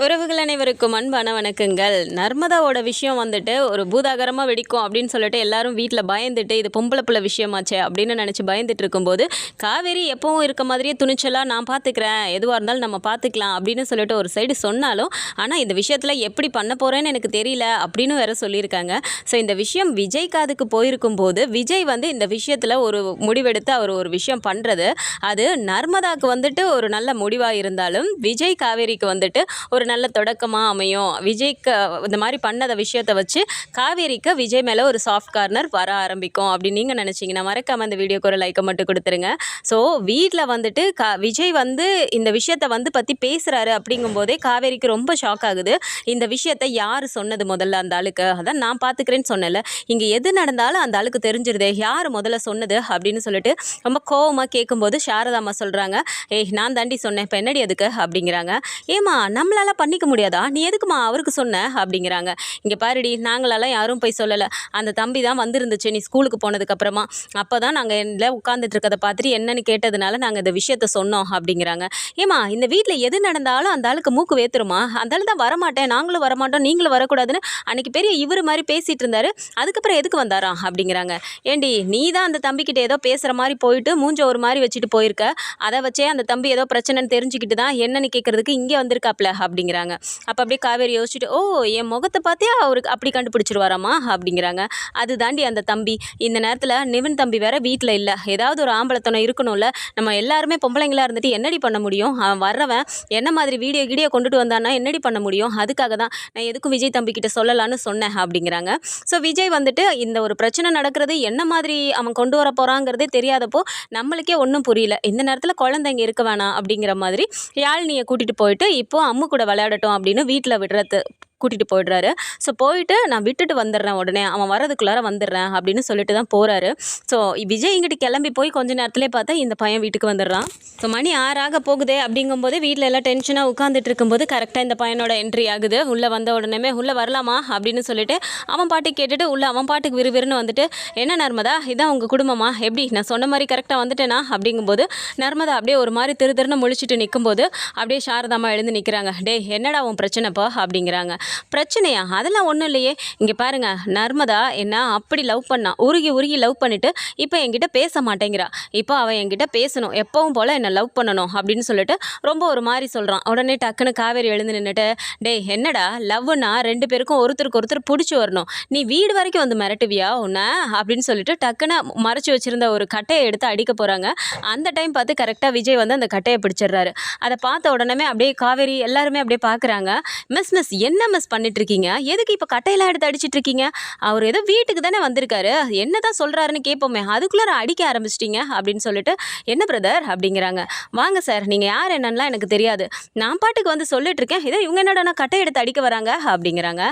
உறவுகள் அனைவருக்கும் அன்பான வணக்கங்கள். நர்மதாவோட விஷயம் வந்துட்டு ஒரு பூதாகரமாக வெடிக்கும் அப்படின்னு சொல்லிட்டு எல்லாரும் வீட்டில் பயந்துட்டு இது பொம்பளை பிள்ளை விஷயமாச்சே அப்படின்னு நினச்சி பயந்துட்டு இருக்கும்போது காவேரி எப்பவும் இருக்க மாதிரியே துணிச்சலாக நான் பார்த்துக்கிறேன், எதுவாக இருந்தாலும் நம்ம பார்த்துக்கலாம் அப்படின்னு சொல்லிட்டு ஒரு சைடு சொன்னாலும், ஆனால் இந்த விஷயத்தில் எப்படி பண்ண போகிறேன்னு எனக்கு தெரியல அப்படின்னு வேற சொல்லியிருக்காங்க. ஸோ இந்த விஷயம் விஜய் காதுக்கு போயிருக்கும் போது விஜய் வந்து இந்த விஷயத்தில் ஒரு முடிவெடுத்து அவர் ஒரு விஷயம் பண்ணுறது அது நர்மதாவுக்கு வந்துட்டு ஒரு நல்ல முடிவாக இருந்தாலும் விஜய் காவேரிக்கு வந்துட்டு ஒரு நல்ல தொடக்கமாக அமையும். விஜய்க்கு இந்த மாதிரி பண்ணத விஷயத்தை வச்சு காவேரிக்கு விஜய் மேலே ஒரு சாஃப்ட் கார்னர் வர ஆரம்பிக்கும் அப்படின்னு நீங்கள் நினச்சிங்கன்னா மறக்காமல் அந்த வீடியோக்கு ஒரு லைக்கை மட்டும் கொடுத்துருங்க. ஸோ வீட்டில் வந்துட்டு விஜய் வந்து இந்த விஷயத்தை வந்து பற்றி பேசுகிறாரு அப்படிங்கும்போதே காவேரிக்கு ரொம்ப ஷாக் ஆகுது. இந்த விஷயத்தை யார் சொன்னது முதல்ல அந்த ஆளுக்கு, அதான் நான் பார்த்துக்கிறேன்னு சொன்னல, இங்கே எது நடந்தாலும் அந்த ஆளுக்கு தெரிஞ்சிருதே யார் முதல்ல சொன்னது அப்படின்னு சொல்லிட்டு ரொம்ப கோவமாக கேட்கும்போது சாரதாம்மா சொல்கிறாங்க, ஏய் நான் தாண்டி சொன்னேன், இப்போ என்னடி அதுக்கு அப்படிங்கிறாங்க. ஏமா நம்மளால பண்ணிக்க முடியாதா, நீ எதுக்குமா அவருக்கு சொன்ன அப்படிங்கிறாங்க. இங்கே பாருடி, நாங்களாலாம் யாரும் போய் சொல்லலை, அந்த தம்பி தான் வந்துருந்துச்சு நீ ஸ்கூலுக்கு போனதுக்கப்புறமா, அப்போ தான் நாங்கள் எல்லாம் உட்காந்துட்டு இருக்கதை பார்த்துட்டு என்னன்னு கேட்டதுனால நாங்கள் இந்த விஷயத்த சொன்னோம் அப்படிங்கிறாங்க. ஏமா இந்த வீட்டில் எது நடந்தாலும் அந்த ஆளுக்கு மூக்கு வேத்துருமா, அந்த ஆள் தான் வரமாட்டேன், நாங்களும் வரமாட்டோம், நீங்களும் வரக்கூடாதுன்னு அன்றைக்கி பெரிய இவர் மாதிரி பேசிகிட்டு இருந்தாரு, அதுக்கப்புறம் எதுக்கு வந்தாராம் அப்படிங்கிறாங்க. ஏண்டி நீ தான் அந்த தம்பிக்கிட்ட ஏதோ பேசுகிற மாதிரி போயிட்டு மூஞ்ச ஒரு மாதிரி வச்சுட்டு போயிருக்க, அதை வச்சே அந்த தம்பி ஏதோ பிரச்சனைன்னு தெரிஞ்சுக்கிட்டு தான் என்னன்னு கேட்குறதுக்கு இங்கே வந்திருக்காப்ல அப்படிங்கிறாங்க. அப்போ அப்படியே காவேரி யோசிச்சுட்டு, ஓ என் முகத்தை பார்த்தே அவருக்கு அப்படி கண்டுபிடிச்சிருவாராமா அப்படிங்கிறாங்க. அது தாண்டி அந்த தம்பி இந்த நேரத்தில் நிவின் தம்பி வேற வீட்டில் இல்லை, ஏதாவது ஒரு ஆம்பளை துணை இருக்கணும்ல, நம்ம எல்லாருமே பொம்பளைங்களா இருந்துட்டு என்னடி பண்ண முடியும், அவன் வர்றவன் என்ன மாதிரி வீடியோ கொண்டுட்டு வந்தான்னா என்னடி பண்ண முடியும், அதுக்காக தான் நான் எதுக்கும் விஜய் தம்பிக்கிட்ட சொல்லலான்னு சொன்னேன் அப்படிங்கிறாங்க. ஸோ விஜய் வந்துட்டு இந்த ஒரு பிரச்சனை நடக்கிறது என்ன மாதிரி அவன் கொண்டு வர போகிறாங்கிறதே தெரியாதப்போ நம்மளுக்கே ஒன்றும் புரியல, இந்த நேரத்தில் குழந்தைங்க இருக்க வேணாம் அப்படிங்கிற மாதிரி யாழ்னியை கூட்டிகிட்டு போயிட்டு இப்போ அம்மு கூட விளையாடட்டும் அப்படின்னு வீட்டில் விடுறது கூட்டிகிட்டு போயிடுறாரு. ஸோ போயிட்டு நான் விட்டுட்டு வந்துடுறேன், உடனே அவன் வரதுக்குள்ளார வந்துடுறேன் அப்படின்னு சொல்லிட்டு தான் போகிறாரு. ஸோ விஜய் இங்கிட்டு கிளம்பி போய் கொஞ்ச நேரத்துலேயே பார்த்தா இந்த பையன் வீட்டுக்கு வந்துடுறான். ஸோ மணி 6 போகுதே அப்படிங்கும்போது வீட்டில் எல்லாம் டென்ஷனாக உட்காந்துட்டு இருக்கும்போது கரெக்டாக இந்த பையனோட என்ட்ரி ஆகுது. உள்ளே வந்த உடனே உள்ளே வரலாமா அப்படின்னு சொல்லிட்டு அவன் பாட்டுக்கு கேட்டுட்டு உள்ளே அவன் பாட்டுக்கு விறுவிறுன்னு வந்துட்டு, என்ன நர்மதா இதான் உங்கள் குடும்பமா, எப்படி நான் சொன்ன மாதிரி கரெக்டாக வந்துட்டேனா அப்படிங்கும்போது நர்மதா அப்படியே ஒரு மாதிரி திருன்னு முழிச்சிட்டு நிற்கும்போது அப்படியே சாரதாமா எழுந்து நிற்கிறாங்க. டே என்னடா உன் பிரச்சனைப்பா அப்படிங்கிறாங்க. பிரச்சனையா, அதெல்லாம் ஒன்றும் இல்லையே, இங்கே பாருங்க நர்மதா என்ன அப்படி லவ் பண்ணா, உருகி லவ் பண்ணிட்டு இப்போ என்கிட்ட பேச மாட்டேங்கிறா, இப்போ அவன் என்கிட்ட பேசணும், எப்பவும் போல் என்னை லவ் பண்ணணும் அப்படின்னு சொல்லிட்டு ரொம்ப ஒரு மாதிரி சொல்கிறான். உடனே டக்குன்னு காவேரி எழுந்து நின்றுட்டு, டே என்னடா லவ்னா 2 பேருக்கும் ஒருத்தருக்கு ஒருத்தர் பிடிச்சி வரணும், நீ வீடு வரைக்கும் வந்து மிரட்டுவியா உன்னை அப்படின்னு சொல்லிட்டு டக்குன்னு மறைச்சி வச்சுருந்த ஒரு கட்டையை எடுத்து அடிக்க போகிறாங்க. அந்த டைம் பார்த்து கரெக்டாக விஜய் வந்து அந்த கட்டையை பிடிச்சிடுறாரு. அதை பார்த்த உடனே அப்படியே காவேரி எல்லாருமே அப்படியே பார்க்குறாங்க. மிஸ் என்ன மிஸ் பண்ணிட்டு இருக்கீங்க, எதுக்கு இப்போ கட்டையெல்லாம் எடுத்து அடிச்சிட்டு இருக்கீங்க, அவர் ஏதோ வீட்டுக்கு தானே வந்திருக்காரு, என்னதான் சொல்கிறாருன்னு கேட்போமே, அதுக்குள்ளார அடிக்க ஆரம்பிச்சிட்டிங்க அப்படின்னு சொல்லிட்டு, என்ன பிரதர் அப்படிங்கிறாங்க. வாங்க சார், நீங்கள் யார் என்னன்னா எனக்கு தெரியாது, நான் பாட்டுக்கு வந்து சொல்லிட்டு இருக்கேன், இதோ இவங்க என்னடா கட்டை எடுத்து அடிக்க வராங்க அப்படிங்கிறாங்க.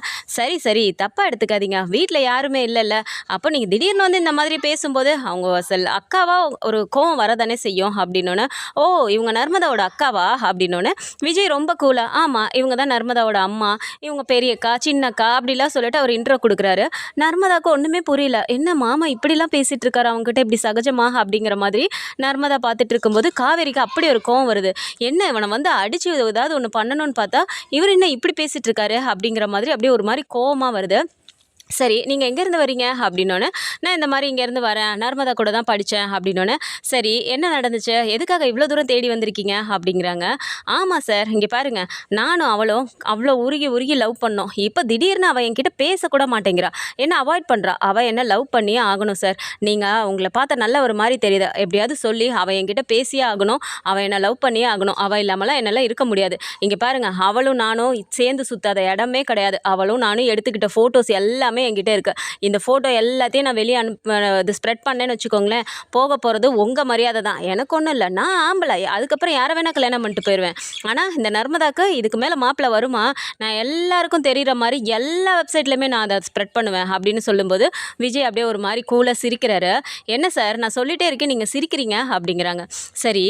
சரி தப்பாக எடுத்துக்காதீங்க, வீட்டில் யாருமே இல்லைல்ல, அப்போ நீங்கள் திடீர்னு வந்து இந்த மாதிரி பேசும்போது அவங்க அக்காவா ஒரு கோவம் வரதானே செய்யும் அப்படின்னோன்னு, ஓ இவங்க நர்மதாவோட அக்காவா அப்படின்னோன்னு விஜய் ரொம்ப கூலா, ஆமாம் இவங்க தான் நர்மதாவோட அம்மா, இவங்க பெரியக்கா சின்னக்கா அப்படிலாம் சொல்லிட்டு அவர் இன்ட்ரோ கொடுக்குறாரு. நர்மதாவுக்கு ஒன்றுமே புரியல, என்ன மாமா இப்படிலாம் பேசிகிட்டு இருக்காரு அவங்ககிட்ட இப்படி சகஜமா அப்படிங்கிற மாதிரி நர்மதா பார்த்துட்டு இருக்கும்போது காவேரிக்கு அப்படி ஒரு கோவம் வருது. என்ன இவனை வந்து அடித்து ஏதாவது ஒன்று பண்ணணும்னு பார்த்தா இவர் என்ன இப்படி பேசிகிட்டு இருக்காரு அப்படிங்கிற மாதிரி அப்படியே ஒரு மாதிரி கோவமாக வருது. சரி நீங்கள் எங்கேருந்து வரீங்க அப்படின்னோடனே, நான் இந்த மாதிரி இங்கேருந்து வரேன், நர்மதா கூட தான் படித்தேன் அப்படின்னோடனே, சரி என்ன நடந்துச்சு, எதுக்காக இவ்வளோ தூரம் தேடி வந்திருக்கீங்க அப்படிங்கிறாங்க. ஆமாம் சார், இங்கே பாருங்கள், நானும் அவளும் அவ்வளோ உருகி லவ் பண்ணோம், இப்போ திடீர்னு அவள் என்கிட்ட பேசக்கூட மாட்டேங்கிறா, என்ன அவாய்ட் பண்ணுறா, அவள் என்ன லவ் பண்ணியே ஆகணும் சார், நீங்கள் உங்களை பார்த்த நல்ல ஒரு மாதிரி தெரியுது, எப்படியாவது சொல்லி அவள் என்கிட்ட பேசியே ஆகணும், அவள் என்ன லவ் பண்ணியே ஆகணும், அவள் இல்லாமலாம் என்னால் இருக்க முடியாது, இங்கே பாருங்கள் அவளும் நானும் சேர்ந்து சுற்றாத இடமே கிடையாது, அவளும் நானும் எடுத்துக்கிட்ட ஃபோட்டோஸ் எல்லாமே என்கிட்ட இருக்கு, இந்த ஃபோட்டோ எல்லாத்தையும் நான் வெளியே இது ஸ்ப்ரெட் பண்ணேன்னு வச்சுக்கோங்களேன், போக போகிறது உங்கள் மரியாதை தான், எனக்கு ஒன்றும் இல்லை, நான் ஆம்பளை, அதுக்கப்புறம் யாரை வேணால் கல்யாணம் பண்ணிட்டு போயிடுவேன், ஆனால் இந்த நர்மதாக்கு இதுக்கு மேலே மாப்பிள்ளை வருமா, நான் எல்லாருக்கும் தெரிகிற மாதிரி எல்லா வெப்சைட்லையுமே நான் அதை ஸ்ப்ரெட் பண்ணுவேன் அப்படின்னு சொல்லும்போது விஜய் அப்படியே ஒரு மாதிரி கூலாக சிரிக்கிறாரு. என்ன சார் நான் சொல்லிகிட்டே இருக்கேன் நீங்கள் சிரிக்கிறீங்க அப்படிங்கிறாங்க. சரி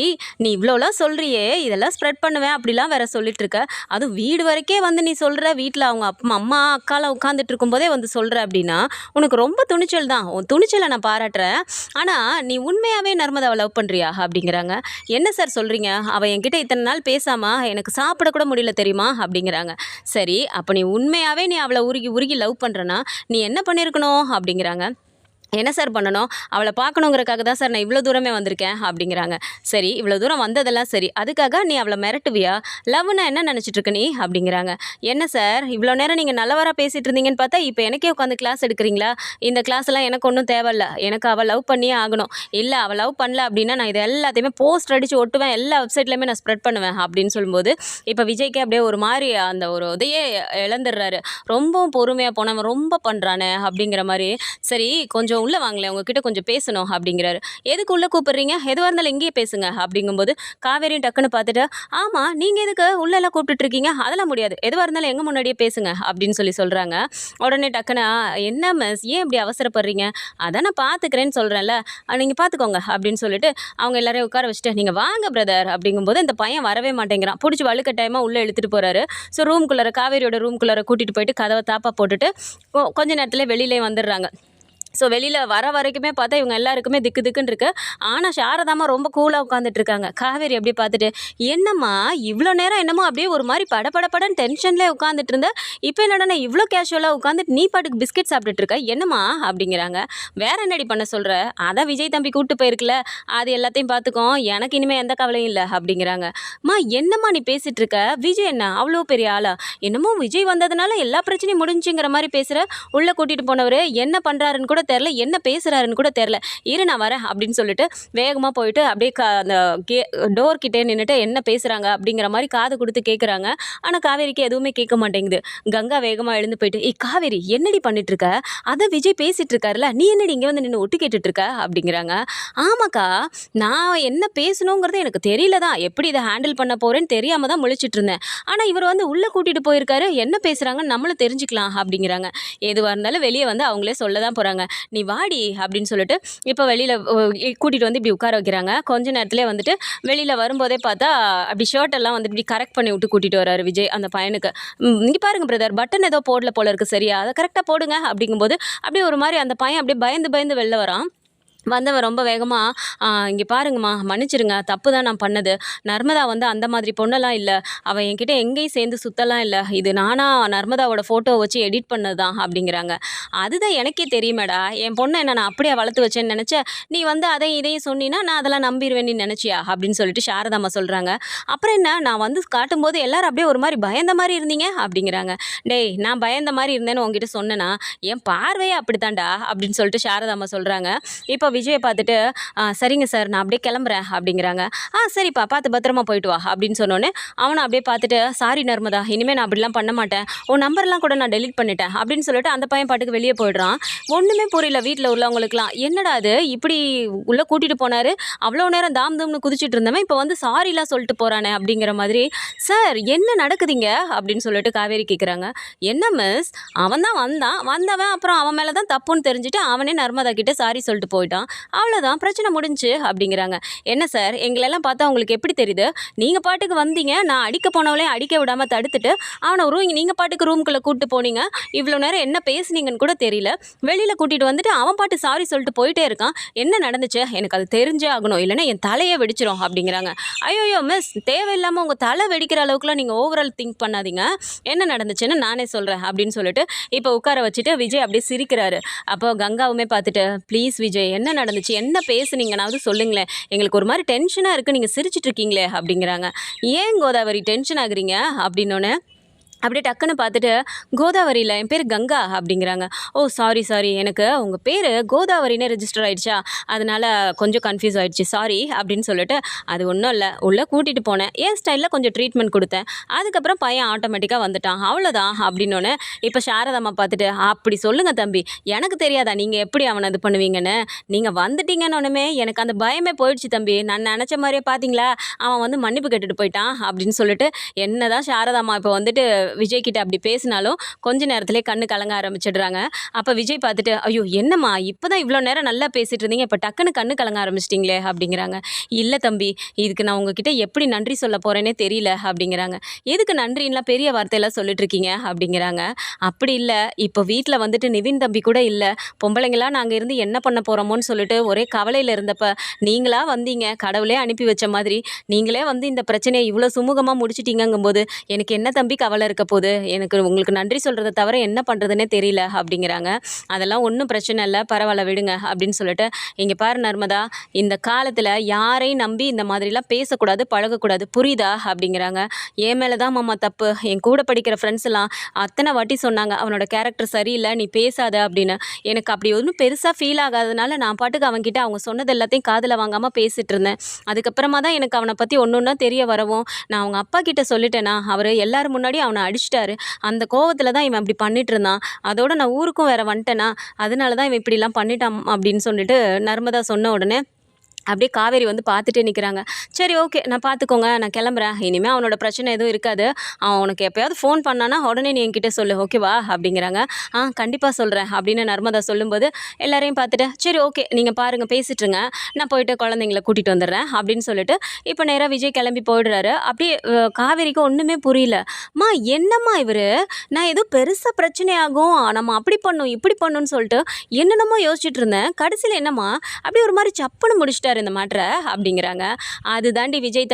நீ இவ்வளோலாம் சொல்கிறியே, இதெல்லாம் ஸ்ப்ரெட் பண்ணுவேன் அப்படிலாம் வேற சொல்லிட்டு இருக்க, அதுவும் வீடு வரைக்கே வந்து நீ சொல்கிற, வீட்டில் அவங்க அம்மா அக்காலாம் உட்காந்துட்டு இருக்கும்போதே வந்து சொல்கிற அப்படின்னா உனக்கு ரொம்ப துணிச்சல் தான், உன் துணிச்சலை நான் பாராட்டுறேன். ஆனால் நீ உண்மையாகவே நர்மதாவை லவ் பண்ணுறியா அப்படிங்கிறாங்க. என்ன சார் சொல்கிறீங்க, அவள் என்கிட்ட இத்தனை நாள் பேசாமல் எனக்கு சாப்பிட கூட முடியல தெரியுமா அப்படிங்கிறாங்க. சரி, அப்போ நீ உண்மையாகவே நீ அவளை உருகி உருகி லவ் பண்ணுறனா நீ என்ன பண்ணியிருக்கணும் அப்படிங்கிறாங்க. என்ன சார் பண்ணணும், அவளை பார்க்கணுங்கிறக்காக தான் சார் நான் இவ்வளோ தூரமே வந்திருக்கேன் அப்படிங்கிறாங்க. சரி, இவ்வளோ தூரம் வந்ததெல்லாம் சரி, அதுக்காக நீ அவளை மிரட்டுவியா, லவ்னா என்ன நினச்சிட்டு இருக்க நீ அப்படிங்கிறாங்க. என்ன சார் இவ்வளோ நேரம் நீங்கள் நல்லவராக பேசிகிட்டு இருந்தீங்கன்னு பார்த்தா இப்போ எனக்கே உட்காந்து கிளாஸ் எடுக்கிறீங்களா, இந்த கிளாஸ்லாம் எனக்கு ஒன்றும் தேவையில்ல, எனக்கு அவள் லவ் பண்ணியே ஆகணும், இல்லை அவள் லவ் பண்ணல அப்படின்னா நான் இது எல்லாத்தையுமே போஸ்ட் அடித்து ஒட்டுவேன், எல்லா வெப்சைட்லையுமே நான் ஸ்ப்ரெட் பண்ணுவேன் அப்படின்னு சொல்லும்போது இப்போ விஜய்க்கு அப்படியே ஒரு மாதிரி அந்த ஒரு இதையே இழந்துடுறாரு. ரொம்பவும் பொறுமையாக போனவன் ரொம்ப பண்ணுறானே அப்படிங்கிற மாதிரி. சரி, கொஞ்சம் உள்ளே வாங்களேன், உங்ககிட்ட கொஞ்சம் பேசணும் அப்படிங்கிறாரு. எதுக்கு உள்ளே கூப்பிடுறீங்க, எதுவாக இருந்தாலும் இங்கேயே பேசுங்க அப்படிங்கும்போது காவேரியும் டக்குன்னு பார்த்துட்டு, ஆமாம் நீங்கள் எதுக்கு உள்ளெல்லாம் கூப்பிட்டுட்டு இருக்கீங்க, அதெல்லாம் முடியாது, எதுவாக இருந்தாலும் எங்கள் முன்னாடியே பேசுங்க அப்படின்னு சொல்கிறாங்க. உடனே டக்குன்னு என்ன மிஸ் ஏன் இப்படி அவசரப்படுறீங்க, அதான் நான் பார்த்துக்கிறேன்னு சொல்கிறேன்ல, நீங்கள் பார்த்துக்கோங்க அப்படின்னு சொல்லிட்டு அவங்க எல்லாரையும் உட்கார வச்சுட்டு நீங்கள் வாங்க பிரதர் அப்படிங்கும்போது இந்த பையன் வரவே மாட்டேங்கிறான். பிடிச்சி வலுக்கட்டாயமாக உள்ளே இழுத்துட்டு போகிறாரு. ஸோ ரூம்குள்ளார காவேரியோட ரூம்குள்ளார கூட்டிகிட்டு போயிட்டு கதவை தாப்பா போட்டுட்டு கொஞ்ச நேரத்தில் வெளியிலே வந்துடுறாங்க. ஸோ வெளியில் வர வரைக்குமே பார்த்தா இவங்க எல்லாருக்குமே திக்கு திக்குன்னு இருக்கு. ஆனால் சாரதாம்மா ரொம்ப கூலாக உட்காந்துட்டு இருக்காங்க. காவேரி அப்படியே பார்த்துட்டு, என்னம்மா இவ்வளோ நேரம் என்னமோ அப்படியே ஒரு மாதிரி படபடன்னு டென்ஷன்லேயே உட்காந்துட்டு இருந்த, இப்போ என்னடா இவ்வளோ கேஷுவலாக உட்காந்துட்டு நீ பாட்டுக்கு பிஸ்கெட் சாப்பிட்டுட்டு இருக்க, என்னம்மா அப்படிங்கிறாங்க. வேற என்னடி பண்ண சொல்கிற, அதான் விஜய் தம்பி கூப்பிட்டு போயிருக்குல, அது எல்லாத்தையும் பார்த்துக்கோ, எனக்கு இனிமேல் எந்த கவலையும் இல்லை அப்படிங்கிறாங்க. அம்மா என்னம்மா நீ பேசிகிட்டு இருக்க, விஜய் என்ன அவ்வளோ பெரிய ஆளா, என்னமோ விஜய் வந்ததுனால எல்லா பிரச்சனையும் முடிஞ்சுங்கிற மாதிரி பேசுகிற, உள்ளே கூட்டிகிட்டு போனவர் என்ன பண்ணுறாருன்னு கூட தெரில, என்ன பேசுகிறாருன்னு கூட தெரில, இரு நான் வரேன் அப்படின்னு சொல்லிட்டு வேகமாக போயிட்டு அப்படியே அந்த டோர் கிட்டே நின்றுட்டு என்ன பேசுகிறாங்க அப்படிங்கிற மாதிரி காது கொடுத்து கேட்குறாங்க. ஆனால் காவேரிக்கு எதுவுமே கேட்க மாட்டேங்குது. கங்கா வேகமாக எழுந்து போயிட்டு, காவேரி என்னடி பண்ணிட்டு இருக்க, அதை விஜய் பேசிட்டு இருக்காருல, நீ என்னடி இங்கே வந்து நின்று ஒட்டு கேட்டுட்டு இருக்க அப்படிங்கிறாங்க. ஆமாக்கா, நான் என்ன பேசணுங்கிறது எனக்கு தெரியல தான், எப்படி இதை ஹேண்டில் பண்ண போகிறேன்னு தெரியாமல் தான் முழிச்சிட்டு இருந்தேன். ஆனால் இவர் வந்து உள்ளே கூட்டிகிட்டு போயிருக்காரு, என்ன பேசுகிறாங்கன்னு நம்மளும் தெரிஞ்சுக்கலாம் அப்படிங்கிறாங்க. எதுவாக இருந்தாலும் வெளியே வந்து அவங்களே சொல்ல தான் போகிறாங்க. நீ வாடி அப்படின்னு சொல்லிட்டு இப்போ வெளியில் கூட்டிகிட்டு வந்து இப்படி உட்கார வைக்கிறாங்க. கொஞ்ச நேரத்துலேயே வந்துட்டு வெளியில் வரும்போதே பார்த்தா அப்படி ஷர்ட் எல்லாம் வந்துட்டு இப்படி கரெக்ட் பண்ணி விட்டு கூட்டிகிட்டு வராரு விஜய் அந்த பையனுக்கு. இங்கே பாருங்க பிரதர், பட்டன் ஏதோ போடல போல இருக்குது, சரியா அதை கரெக்டாக போடுங்க அப்படிங்கும்போது அப்படியே ஒரு மாதிரி அந்த பையன் அப்படியே பயந்து வெளில வரான். வந்தவன் ரொம்ப வேகமாக, இங்கே பாருங்கம்மா மன்னிச்சிருங்க, தப்பு தான் நான் பண்ணது, நர்மதா வந்து அந்த மாதிரி பொண்ணெல்லாம் இல்லை, அவள் என்கிட்ட எங்கேயும் சேர்ந்து சுத்தலாம் இல்லை, இது நானாக நர்மதாவோட ஃபோட்டோவை வச்சு எடிட் பண்ணது தான் அப்படிங்கிறாங்க. அதுதான் எனக்கே தெரியுமேடா, என் பொண்ணை என்ன நான் அப்படியே வளர்த்து வச்சேன்னு நினச்சேன், நீ வந்து அதையும் இதையும் சொன்னீன்னா நான் அதெல்லாம் நம்பிடுவேன் நீ நினச்சியா அப்படின்னு சொல்லிட்டு சாரதாம்மா சொல்கிறாங்க. அப்புறம் என்ன, நான் வந்து காட்டும்போது எல்லோரும் அப்படியே ஒரு மாதிரி பயந்த மாதிரி இருந்தீங்க அப்படிங்கிறாங்க. டேய், நான் பயந்த மாதிரி இருந்தேன்னு உங்ககிட்ட சொன்னேன்னா என் பார்வையே அப்படித்தான்டா அப்படின்னு சொல்லிட்டு சாரதாம்மா சொல்கிறாங்க. இப்போ விஜயை பார்த்துட்டு, சரிங்க சார் நான் அப்படியே கிளம்புறேன் அப்படிங்கிறாங்க. சரிப்பா, பார்த்து பத்திரமா போயிட்டு வா அப்படின்னு சொன்னோன்னே அவனை அப்படியே பார்த்துட்டு, சாரி நர்மதா, இனிமேல் நான் அப்படிலாம் பண்ண மாட்டேன், உன் நம்பர்லாம் கூட நான் டெலிட் பண்ணிட்டேன் அப்படின்னு சொல்லிட்டு அந்த பையன் பாட்டுக்கு வெளியே போயிடுறான். ஒன்றுமே புரியல வீட்டில் உள்ளவங்களுக்குலாம், என்னடா அது இப்படி உள்ளே கூட்டிகிட்டு போனார், அவ்வளோ நேரம் தாம் தூம்னு குதிச்சுட்டு இருந்தவன் இப்போ வந்து சாரிலாம் சொல்லிட்டு போகிறானே அப்படிங்கிற மாதிரி. சார் என்ன நடக்குதுங்க அப்படின்னு சொல்லிட்டு காவேரி கேட்குறாங்க. என்ன மிஸ், அவன் தான் வந்தவன் அப்புறம் அவன் மேலே தான் தப்புன்னு தெரிஞ்சுட்டு அவனே நர்மதா கிட்டே சாரி சொல்லிட்டு போயிட்டான், அவ்வளோதான் பிரச்சனை முடிஞ்சு அப்படிங்கிறாங்க. என்ன சார் எங்களெல்லாம் பார்த்தா உங்களுக்கு எப்படி தெரியுது, நீங்கள் பாட்டுக்கு வந்தீங்க, நான் அடிக்க போனவளையும் அடிக்க விடாமல் தடுத்துட்டு அவனை நீங்கள் பாட்டுக்கு ரூம்குள்ளே கூப்பிட்டு போனீங்க, இவ்வளோ நேரம் என்ன பேசுனீங்கன்னு கூட தெரியல, வெளியில் கூட்டிகிட்டு வந்துட்டு அவன் பாட்டு சாரி சொல்லிட்டு போயிட்டே இருக்கான், என்ன நடந்துச்சு எனக்கு அது தெரிஞ்சே ஆகணும், இல்லைன்னா என் தலையே வெடிச்சிடும் அப்படிங்கிறாங்க. ஐயோ மிஸ், தேவையில்லாமல் உங்கள் தலை வெடிக்கிற அளவுக்குலாம் நீங்கள் ஓவரால் திங்க் பண்ணாதீங்க, என்ன நடந்துச்சுன்னு நானே சொல்கிறேன் அப்படின்னு சொல்லிட்டு இப்போ உட்கார வச்சுட்டு விஜய் அப்படியே சிரிக்கிறாரு. அப்போ கங்காவுமே பார்த்துட்டு, ப்ளீஸ் விஜய் என்ன நடந்துச்சு, என்ன பேசுனீங்கன்னாவது சொல்லுங்களேன், எங்களுக்கு ஒரு மாதிரி டென்ஷனாக இருக்குது, நீங்கள் சிரிச்சிட்டு இருக்கீங்களே அப்படிங்கிறாங்க. ஏன் கோதாவரி டென்ஷன் ஆகுறீங்க அப்படின்னோடனே அப்படியே டக்குன்னு பார்த்துட்டு, கோதாவரியில் என் பேர் கங்கா அப்படிங்கிறாங்க. ஓ சாரி எனக்கு உங்கள் பேர் கோதாவரினே ரெஜிஸ்டர் ஆகிடுச்சா, அதனால் கொஞ்சம் கன்ஃபியூஸ் ஆகிடுச்சு, சாரி அப்படின்னு சொல்லிட்டு, அது ஒன்றும் இல்லை, உள்ளே கூட்டிகிட்டு போனேன், என் ஸ்டைலில் கொஞ்சம் ட்ரீட்மெண்ட் கொடுத்தேன், அதுக்கப்புறம் பையன் ஆட்டோமேட்டிக்காக வந்துட்டான், அவ்வளோதான் அப்படின்னோடனே இப்போ சாரதாம்மா பார்த்துட்டு, அப்படி சொல்லுங்கள் தம்பி, எனக்கு தெரியாதா நீங்கள் எப்படி அவனை இது பண்ணுவீங்கன்னு, நீங்கள் வந்துட்டீங்கன்னு எனக்கு அந்த பயமே போயிடுச்சு தம்பி, நான் நினச்ச மாதிரியே பார்த்தீங்களா அவன் வந்து மன்னிப்பு கேட்டுட்டு போயிட்டான் அப்படின்னு சொல்லிட்டு என்ன தான் சாரதாம்மா இப்போ வந்துட்டு விஜய் கிட்ட அப்படி பேசினாலும் கொஞ்ச நேரத்திலே கண்ணு கலங்க ஆரம்பிச்சிடுறாங்க. அப்போ விஜய் பார்த்துட்டு, ஐயோ என்னம்மா இப்போ தான் இவ்வளோ நேரம் நல்லா பேசிட்டு இருந்தீங்க, இப்போ டக்குன்னு கண்ணு கலங்க ஆரம்பிச்சிட்டிங்களே அப்படிங்கிறாங்க. இல்லை தம்பி, இதுக்கு நான் உங்ககிட்ட எப்படி நன்றி சொல்ல போகிறேனே தெரியல அப்படிங்கிறாங்க. எதுக்கு நன்றின்லாம் பெரிய வார்த்தையெல்லாம் சொல்லிட்டு இருக்கீங்க அப்படிங்கிறாங்க. அப்படி இல்லை, இப்போ வீட்டில் வந்துட்டு நிவின் தம்பி கூட இல்லை, பொம்பளைங்களாம் நாங்கள் இருந்து என்ன பண்ண போகிறோமோன்னு சொல்லிட்டு ஒரே கவலையில் இருந்தப்ப நீங்களா வந்தீங்க, கடவுளே அனுப்பி வச்ச மாதிரி நீங்களே வந்து இந்த பிரச்சனையை இவ்வளோ சுமூகமாக முடிச்சிட்டீங்கங்கும்போது எனக்கு என்ன தம்பி கவலை இருக்க போகுது, எனக்கு உங்களுக்கு நன்றி சொல்கிறத தவிர என்ன பண்ணுறதுனே தெரியல அப்படிங்கிறாங்க. அதெல்லாம் ஒன்றும் பிரச்சனை இல்லை, பரவாயில்ல விடுங்க அப்படின்னு சொல்லிட்டு, இங்கே பாரு நர்மதா, இந்த காலத்தில் யாரையும் நம்பி இந்த மாதிரிலாம் பேசக்கூடாது, பழகக்கூடாது, புரியுதா அப்படிங்கிறாங்க. என் மேலே தான் மாமா தப்பு, என் கூட படிக்கிற ஃப்ரெண்ட்ஸ் எல்லாம் அத்தனை வாட்டி சொன்னாங்க அவனோட கேரக்டர் சரியில்லை, நீ பேசாத அப்படின்னு. எனக்கு அப்படி ஒன்றும் பெருசாக ஃபீல் ஆகாதனால நான் பாட்டுக்கு அவன்கிட்ட அவங்க சொன்னது எல்லாத்தையும் காதில் வாங்காமல் பேசிகிட்டு இருந்தேன். அதுக்கப்புறமா தான் எனக்கு அவனை பற்றி ஒன்று ஒன்றா தெரிய வரவும் நான் அவங்க அப்பா கிட்ட சொல்லிட்டேனா, அவர் எல்லாரும் முன்னாடி அவனை அடிச்சிட்டாரு, அந்த கோவத்தில் தான் இவன் இப்படி பண்ணிட்டு இருந்தான், அதோட நான் ஊருக்கும் வேற வந்துட்டேனா, அதனால தான் இவன் இப்படிலாம் பண்ணிட்டான் அப்படின்னு சொல்லிட்டு நர்மதா சொன்ன உடனே அப்படியே காவேரி வந்து பார்த்துட்டே நிற்கிறாங்க. சரி ஓகே, நான் பார்த்துக்கோங்க, நான் கிளம்புறேன், இனிமேல் அவனோட பிரச்சனை எதுவும் இருக்காது, அவன் உனக்கு எப்போயாவது ஃபோன் பண்ணானா உடனே நீ என்கிட்ட சொல்லு, ஓகேவா அப்படிங்கிறாங்க. கண்டிப்பாக சொல்கிறேன் அப்படின்னு நர்மதா சொல்லும்போது எல்லாரையும் பார்த்துட்டு சரி ஓகே நீங்கள் பாருங்கள் பேசிட்டுருங்க, நான் போயிட்டு குழந்தைங்கள கூட்டிகிட்டு வந்துடுறேன் அப்படின்னு சொல்லிட்டு இப்போ நேராக விஜய் கிளம்பி போயிடுறாரு. அப்படியே காவேரிக்கு ஒன்றுமே புரியல. என்னம்மா இவர், நான் ஏதோ பெருசாக பிரச்சனை ஆகும், நம்ம அப்படி பண்ணும் இப்படி பண்ணுன்னு சொல்லிட்டு என்னென்னமோ யோசிச்சுட்டு இருந்தேன், கடைசியில் என்னம்மா அப்படியே ஒரு மாதிரி சப்புன்னு முடிச்சிட்டாரு இந்த மேட்ரை அப்படிங்கிறாங்க. அது தாண்டி விஜய்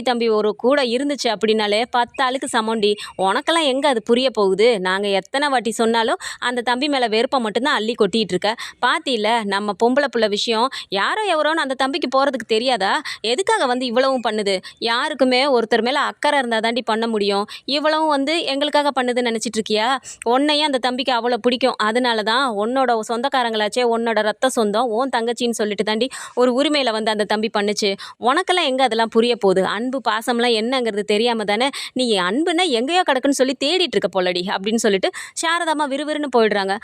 தம்பி ஒரு கூட இருந்துச்சு அப்படின்னாலே 10 ஆளுக்கு சமண்டி, உனக்கெல்லாம் எங்கே அது புரிய போகுது, நாங்கள் எத்தனை வாட்டி சொன்னாலும் அந்த தம்பி மேலே வெறுப்பை மட்டும்தான் அள்ளி கொட்டிகிட்டு இருக்க, பாத்தியில்ல நம்ம பொம்பளை புள்ள விஷயம் யாரோ எவரோன்னு அந்த தம்பிக்கு போகிறதுக்கு தெரியாதா, எதுக்காக வந்து இவ்வளவும் பண்ணுது, யாருக்குமே ஒருத்தர் மேலே அக்கறை இருந்தால் தாண்டி பண்ண முடியும், இவ்வளவும் வந்து எங்களுக்காக பண்ணுதுன்னு நினச்சிட்டு இருக்கியா, உன்னையும் அந்த தம்பிக்கு அவ்வளோ பிடிக்கும், அதனால தான் உன்னோட சொந்தக்காரங்களாச்சே, உன்னோட ரத்த சொந்தம், உன் தங்கச்சின்னு சொல்லிட்டு தாண்டி ஒரு உரிமையில் வந்து அந்த தம்பி பண்ணுச்சு, உனக்கெல்லாம் எங்கே அதெல்லாம் புரிய போகுது, அன்பு பாசம்லாம் என்னங்கிறது தெரியாமல் தானே நீ அன்புனா எங்கேயோ கிடக்குன்னு சொல்லி தேடிட்டு இருக்க போலடி அப்படின்னு சொல்லிட்டு சாரதாம்மா விறுவிறுன்னு போயிடுறாங்க.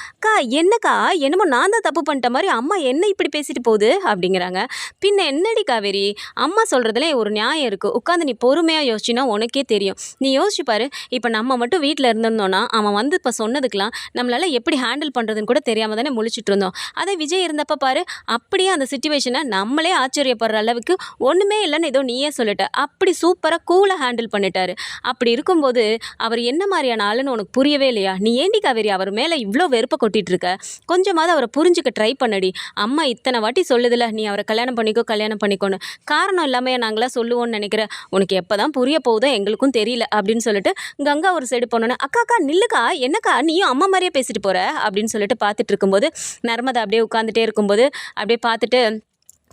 என்னக்கா என்னமோ நான் தான் தப்பு பண்ணிட்ட மாதிரி அம்மா என்ன இப்படி பேசிட்டு போகுது அப்படிங்கிறாங்க. பின்ன என்னடி காவேரி, அம்மா சொல்கிறதுல ஒரு நியாயம் இருக்குது, உட்காந்து நீ பொறுமையாக யோசிச்சுன்னா உனக்கே தெரியும், நீ யோசிச்சு பாரு, இப்போ நம்ம மட்டும் வீட்டில் இருந்திருந்தோன்னா அவன் வந்து இப்போ சொன்னதுக்கெலாம் நம்மளால் எப்படி ஹேண்டில் பண்ணுறதுன்னு கூட தெரியாமல் தானே முழிச்சிட்டு இருந்தோம், அதே விஜய் இருந்தப்போ பாரு அப்படியே அந்த சுச்சுவேஷனை நம்மளே ஆச்சரியப்படுற அளவுக்கு ஒன்றுமே இல்லைன்னு ஏதோ நீயே சொல்லிட்ட, அப்படி சூப்பராக கூலாக ஹேண்டில் பண்ணிட்டாரு. அப்படி இருக்கும்போது அவர் என்ன மாதிரியான ஆளுன்னு உனக்கு புரியவே இல்லையா, நீ ஏண்டி காவேரி அவர் மேலே இவ்வளோ வெறுப்பை கொட்டிகிட்டு இருக்க, கொஞ்சமாவது அவரை புரிஞ்சுக்க ட்ரை பண்ணடி, அம்மா இத்தனை வாட்டி சொல்லுதில்ல நீ அவரை கல்யாணம் பண்ணிக்கோன்னு, காரணம் இல்லாமல் நாங்களாம் சொல்லுவோன்னு நினைக்கிறேன், உனக்கு எப்போ தான் புரிய போகுதோ எங்களுக்கும் தெரியல அப்படின்னு சொல்லிட்டு கங்கா ஒரு சைடு போனோன்னே அக்கா நில்லுக்கா, என்னக்கா நீயும் அம்மா மாதிரியே பேசிட்டு போகிற அப்படின்னு சொல்லிட்டு பார்த்துட்டு இருக்கும்போது நர்மதா அப்படியே உட்காந்துட்டே இருக்கும்போது அப்படியே பார்த்துட்டு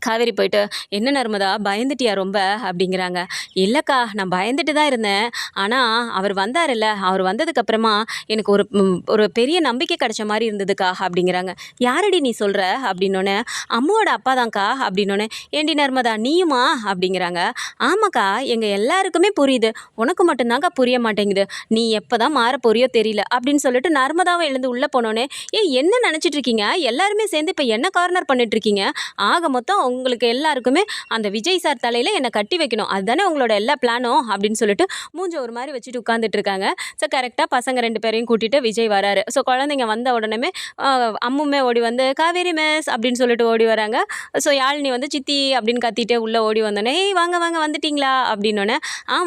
காவேரி போயிட்டு என்ன நர்மதா பயந்துட்டியா ரொம்ப அப்படிங்கிறாங்க. இல்லைக்கா நான் பயந்துட்டு தான் இருந்தேன், ஆனால் அவர் வந்தார்ல, அவர் வந்ததுக்கப்புறமா எனக்கு ஒரு பெரிய நம்பிக்கை கிடைச்ச மாதிரி இருந்ததுக்கா அப்படிங்கிறாங்க. யாரடி நீ சொல்கிற அப்படின்னோடனே அம்மாவோட அப்பா தான்க்கா அப்படின்னோடனே ஏண்டி நர்மதா நீயுமா அப்படிங்கிறாங்க. ஆமாக்கா எங்கள் எல்லாருக்குமே புரியுது, உனக்கு மட்டும்தாங்க்கா புரிய மாட்டேங்குது, நீ எப்போ தான் மாற போறியோ தெரியல அப்படின்னு சொல்லிட்டு நர்மதாவை எழுந்து உள்ளே போனோன்னே என்ன நினச்சிட்டு இருக்கீங்க, எல்லாருமே சேர்ந்து இப்போ என்ன கார்னர் பண்ணிட்டு இருக்கீங்க, ஆக மொத்தம் உங்களுக்கு எல்லாருக்குமே அந்த விஜய் சார் தலையில் என்னை கட்டி வைக்கணும், அதுதானே உங்களோட எல்லா பிளானும் அப்படின்னு சொல்லிட்டு மூஞ்ச ஒரு மாதிரி வச்சுட்டு உட்காந்துட்டு இருக்காங்க. ஸோ கரெக்டாக பசங்க 2 பேரையும் கூட்டிகிட்டு விஜய் வராரு. ஸோ குழந்தைங்க வந்த உடனே அம்முமே ஓடி வந்து காவேரி மிஸ் அப்படின்னு சொல்லிட்டு ஓடி வராங்க. ஸோ யாழினி வந்து சித்தி அப்படின்னு கத்திட்டே உள்ளே ஓடி வந்தோடனே வாங்க வந்துட்டிங்களா அப்படின்னோடனே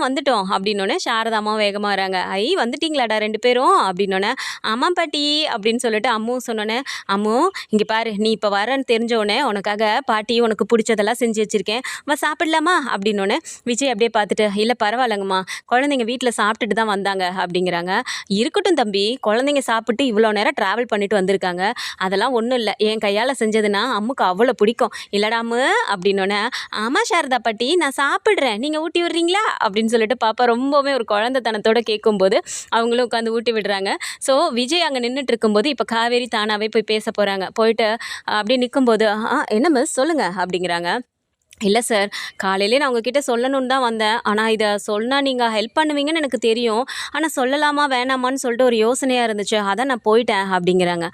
வந்துட்டோம் அப்படின்னோடனே சாரதாம்மா வேகமாக வராங்க. வந்துட்டிங்களாடா 2 பேரும் அப்படின்னோடனே ஆமாம் பாட்டி அப்படின்னு சொல்லிட்டு அம்மு சொன்னோன்னே அம்மு இங்கே பாரு, நீ இப்போ வரேன்னு தெரிஞ்சோடனே உனக்காக பாட்டி உனக்கு பிடிச்சதெல்லாம் செஞ்சு வச்சுருக்கேன், சாப்பிடலாமா அப்படின்னோடனே விஜய் அப்படியே பார்த்துட்டு இல்லை பரவாயில்லைங்கம்மா, குழந்தைங்க வீட்டில் சாப்பிட்டுட்டு தான் வந்தாங்க அப்படிங்கிறாங்க. இருக்கட்டும் தம்பி, குழந்தைங்க சாப்பிட்டு இவ்வளோ நேரம் ட்ராவல் பண்ணிட்டு வந்திருக்காங்க, அதெல்லாம் ஒன்றும் இல்லை, என் கையால் செஞ்சதுன்னா அம்முக்கு அவ்வளோ பிடிக்கும் இல்லடாமு அப்படின்னோடனே ஆமாம் சாரதா பாட்டி நான் சாப்பிட்றேன், நீங்கள் ஊட்டி விடுறீங்களா அப்படின்னு சொல்லிட்டு பாப்பா ரொம்பவே ஒரு குழந்தைத்தனத்தோடு கேட்கும்போது அவங்களும் உட்காந்து ஊட்டி விடுறாங்க. ஸோ விஜய் அங்கே நின்றுட்டு இருக்கும்போது இப்போ காவேரி தானாகவே போய் பேச போகிறாங்க. போயிட்டு அப்படியே நிற்கும்போது என்ன மிஸ் சொல்லுங்கள் அப்படிங்கிறாங்க. இல்ல சார். காலையிலயே நான் உங்ககிட்ட சொல்லணும்னு தான் வந்தேன். ஆனா இத சொன்னா நீங்க ஹெல்ப் பண்ணுவீங்கன்னு எனக்கு தெரியும். ஆனா சொல்லலாமா வேணாமான்னு சொல்லிட்டு ஒரு யோசனையா இருந்துச்சு. அதான் நான் போயிட்டேன் அப்படிங்கிறாங்க.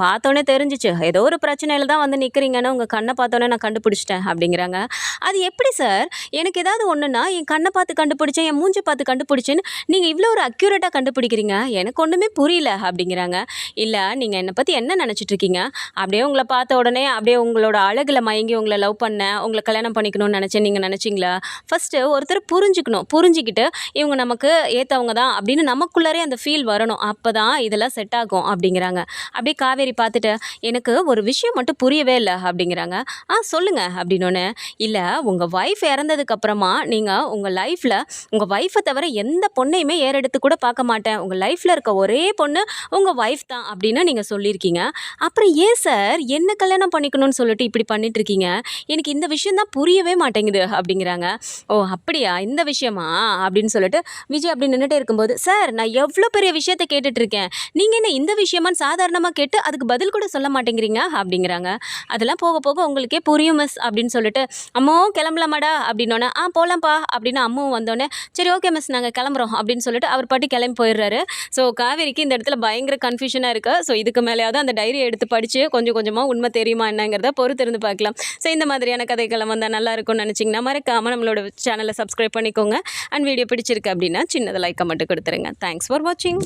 பார்த்தோனே தெரிஞ்சுச்சு. ஏதோ ஒரு பிரச்சனையில தான் வந்து நிக்கிறீங்கன்னு உங்க கண்ண பார்த்தோனே நான் கண்டுபிடிச்சுட்டேன் அப்படிங்கிறாங்க. அது எப்படி சார்? எனக்கு ஏதாவது ஒண்ணுன்னா என் கண்ண பார்த்து கண்டுபிடிச்சேன், என் மூஞ்ச பார்த்து கண்டுபிடிச்சேன்னு நீங்க இவ்ளோ ஒரு அக்யூரேட்டா கண்டுபிடிக்கிறீங்க. எனக்கு ஒண்ணுமே புரியல அப்படிங்கிறாங்க. இல்ல நீங்க என்ன பத்தி என்ன நெனச்சுட்டு இருக்கீங்க? அப்படியே உங்கள பார்த்த உடனே அப்படியே உங்களோட அழகுல மயங்கி உங்கள லவ் பண்ணேன். உங்கள கல்யாணம் பண்ணிக்கணும்னு நினச்சேன் நீங்க நினச்சீங்களா? ஃபர்ஸ்ட்டு ஒருத்தர் புரிஞ்சுக்கணும். புரிஞ்சுக்கிட்டு இவங்க நமக்கு ஏத்தவங்க தான் அப்படின்னு நமக்குள்ளாரே அந்த ஃபீல் வரணும். அப்பதான் இதெல்லாம் செட் ஆகும் அப்படிங்கிறாங்க. அப்படியே காவேரி பார்த்துட்டு, "எனக்கு ஒரு விஷயம் மட்டும் புரியவே இல்ல" அப்படிங்கிறாங்க. சொல்லுங்க" அப்படின்னோனே, "இல்ல உங்க ஒய்ஃப் இறந்ததுக்கு அப்புறமா நீங்க உங்க லைஃப்ல உங்க ஒய்ஃப தவிர எந்த பொண்ணையுமே ஏறெடுத்து கூட பார்க்க மாட்டேன். உங்க லைஃப்ல இருக்க ஒரே பொண்ணு உங்க ஒய்ஃப் தான் அப்படின்னு நீங்க சொல்லியிருக்கீங்க. அப்புறம் ஏன் சார் என்ன கல்யாணம் பண்ணிக்கணும்னு சொல்லிட்டு இப்படி பண்ணிட்டு இருக்கீங்க? எனக்கு இந்த விஷயம் தான் புரியவே மாட்டேங்குது" அப்படிங்கிறாங்க. "ஓ! அப்படியா? இந்த விஷயமா?" அப்படின்னு சொல்லிட்டு விஜய் அப்படி நின்னுட்டே இருக்கும்போது, "சார் நான் எவ்ளோ பெரிய விஷயத்த கேட்டுட்டு இருக்கேன். நீங்க என்ன இந்த விஷயமான்னு சாதாரணமா கேட்டு அதுக்கு பதில் கூட சொல்ல மாட்டேங்கிறீங்க" அப்படிங்கிறாங்க. "அதெல்லாம் போக போக உங்களுக்கே புரியும் மிஸ்" அப்படின்னு சொல்லிட்டு, "அம்மோ கிளம்பலாமாடா?" அப்படின்னோனே, போலாம்ப்பா" அப்படின்னு அம்முவும் வந்தோனே, "சரி ஓகே மிஸ் நாங்க கிளம்புறோம்" அப்படின்னு சொல்லிட்டு அவர் பாட்டுக்கு கிளம்பி போயிடுறாரு. ஸோ காவேரிக்கு இந்த இடத்துல பயங்கர கன்ஃப்யூஷனா இருக்கு. ஸோ இதுக்கு மேலயாவது அந்த டைரிய எடுத்து படிச்சு கொஞ்சம் கொஞ்சமா உண்மை தெரியுமா என்னங்கிறத பொறுத்திருந்து பார்க்கலாம். ஸோ இந்த மாதிரியான கதைக்களம் வந்தால் நல்லா இருக்கும்னு நினச்சிங்கன்னா மறக்காமல் நம்மளோட சேனலை சப்ஸ்கிரைப் பண்ணிக்கோங்க. அண்ட் வீடியோ பிடிச்சிருக்கு அப்படின்னா சின்னதாக லைக்கை மட்டும் கொடுத்துருங்க. தேங்க்ஸ் ஃபார் வாட்சிங்.